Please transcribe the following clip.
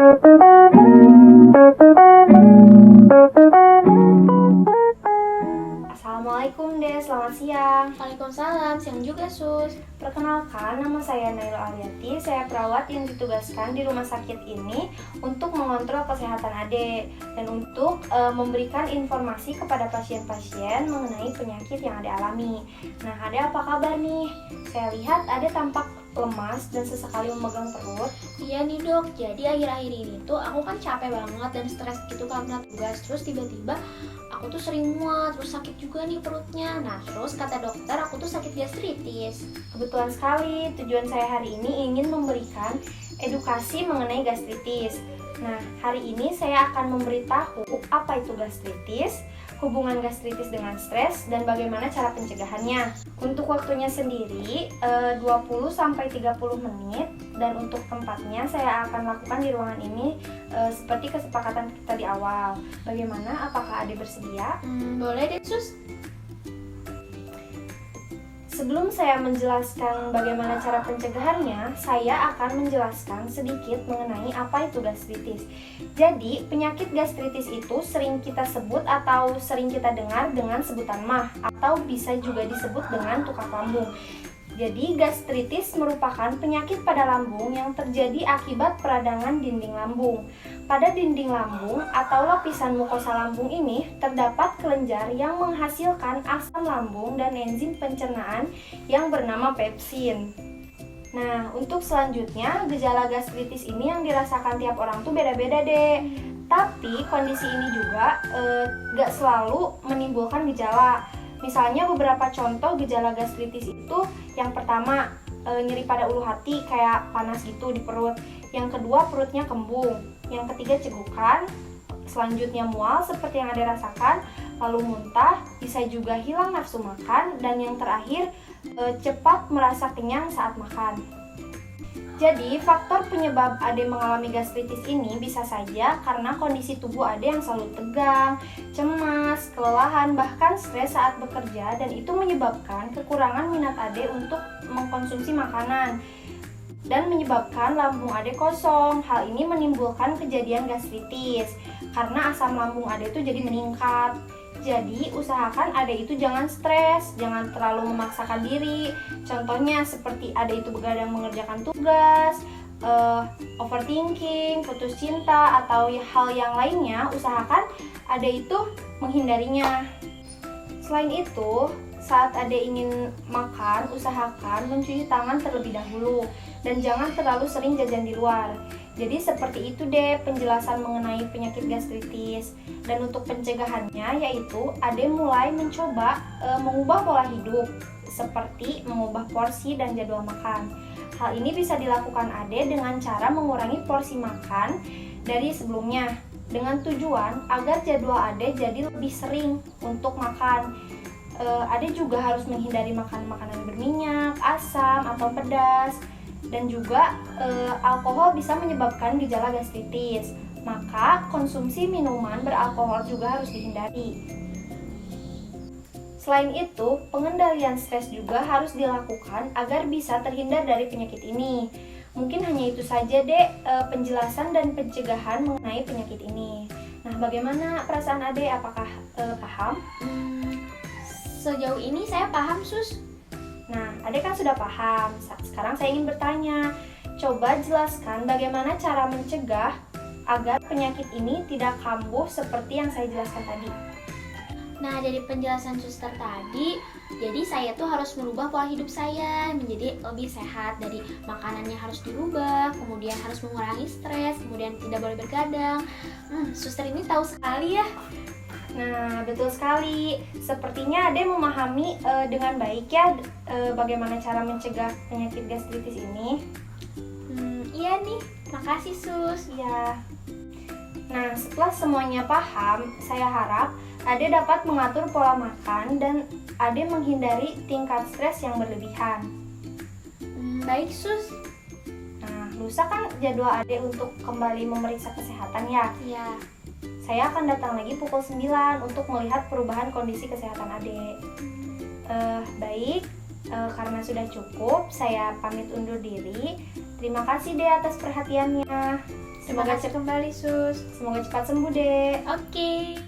Assalamualaikum Des, selamat siang. Waalaikumsalam, siang juga Sus. Perkenalkan, nama saya Naila Aliati. Saya perawat yang ditugaskan di rumah sakit ini untuk mengontrol kesehatan Ade dan untuk memberikan informasi kepada pasien-pasien mengenai penyakit yang Ade alami. Nah, Ade apa kabar nih? Saya lihat Ade tampak lemas dan sesekali memegang perut. Iya nih dok, jadi akhir-akhir ini tuh aku kan capek banget dan stres gitu karena tugas. Terus tiba-tiba aku tuh sering mual, terus sakit juga nih perutnya. Nah terus kata dokter aku tuh sakit gastritis. Kebetulan sekali, tujuan saya hari ini ingin memberikan edukasi mengenai gastritis. Nah, hari ini saya akan memberitahu apa itu gastritis, hubungan gastritis dengan stres, dan bagaimana cara pencegahannya. Untuk waktunya sendiri 20-30 menit, dan untuk tempatnya saya akan lakukan di ruangan ini seperti kesepakatan kita di awal. Bagaimana? Apakah Ade bersedia? Boleh deh Sus. Sebelum saya menjelaskan bagaimana cara pencegahannya, saya akan menjelaskan sedikit mengenai apa itu gastritis. Jadi, penyakit gastritis itu sering kita sebut atau sering kita dengar dengan sebutan MAH atau bisa juga disebut dengan tukak lambung. Jadi, gastritis merupakan penyakit pada lambung yang terjadi akibat peradangan dinding lambung. Pada dinding lambung atau lapisan mukosa lambung ini terdapat kelenjar yang menghasilkan asam lambung dan enzim pencernaan yang bernama pepsin. Nah, untuk selanjutnya, gejala gastritis ini yang dirasakan tiap orang tuh beda-beda deh. Tapi kondisi ini juga gak selalu menimbulkan gejala. Misalnya beberapa contoh gejala gastritis itu, yang pertama nyeri pada ulu hati kayak panas gitu di perut. Yang kedua perutnya kembung. Yang ketiga cegukan. Selanjutnya mual seperti yang Ade rasakan. Lalu muntah, bisa juga hilang nafsu makan. Dan yang terakhir cepat merasa kenyang saat makan. Jadi, faktor penyebab Ade mengalami gastritis ini bisa saja karena kondisi tubuh Ade yang selalu tegang, cemas, kelelahan, bahkan stres saat bekerja, dan itu menyebabkan kekurangan minat Ade untuk mengkonsumsi makanan dan menyebabkan lambung Ade kosong. Hal ini menimbulkan kejadian gastritis karena asam lambung Ade itu jadi meningkat. Jadi, usahakan Ade itu jangan stres, jangan terlalu memaksakan diri. Contohnya seperti Ade itu begadang mengerjakan tugas, overthinking, putus cinta, atau hal yang lainnya, usahakan Ade itu menghindarinya. Selain itu, saat Ade ingin makan, usahakan mencuci tangan terlebih dahulu dan jangan terlalu sering jajan di luar. Jadi seperti itu deh penjelasan mengenai penyakit gastritis. Dan untuk pencegahannya yaitu Ade mulai mencoba mengubah pola hidup seperti mengubah porsi dan jadwal makan. Hal ini bisa dilakukan Ade dengan cara mengurangi porsi makan dari sebelumnya dengan tujuan agar jadwal Ade jadi lebih sering untuk makan. Ade juga harus menghindari makan makanan berminyak, asam, atau pedas. Dan juga alkohol bisa menyebabkan gejala gastritis. Maka konsumsi minuman beralkohol juga harus dihindari. Selain itu, pengendalian stres juga harus dilakukan agar bisa terhindar dari penyakit ini. Mungkin hanya itu saja deh penjelasan dan pencegahan mengenai penyakit ini. Nah, bagaimana perasaan Ade? Apakah paham? Sejauh ini saya paham Sus. Nah, Ade kan sudah paham. Sekarang saya ingin bertanya, coba jelaskan bagaimana cara mencegah agar penyakit ini tidak kambuh seperti yang saya jelaskan tadi. Nah, dari penjelasan suster tadi, jadi saya tuh harus merubah pola hidup saya menjadi lebih sehat. Dari makanannya harus dirubah, kemudian harus mengurangi stres, kemudian tidak boleh bergadang. Suster ini tahu sekali ya. Nah, betul sekali. Sepertinya Ade memahami dengan baik ya bagaimana cara mencegah penyakit gastritis ini. Iya nih, makasih Sus. Ya. Nah, setelah semuanya paham, saya harap Ade dapat mengatur pola makan dan Ade menghindari tingkat stres yang berlebihan. Baik Sus. Nah, lusa kan jadwal Ade untuk kembali memeriksa kesehatan ya? Iya. Saya akan datang lagi pukul 9 untuk melihat perubahan kondisi kesehatan Ade. Baik, karena sudah cukup, saya pamit undur diri. Terima kasih deh atas perhatiannya. Semoga kasih kembali, Sus. Semoga cepat sembuh, Dek. Oke.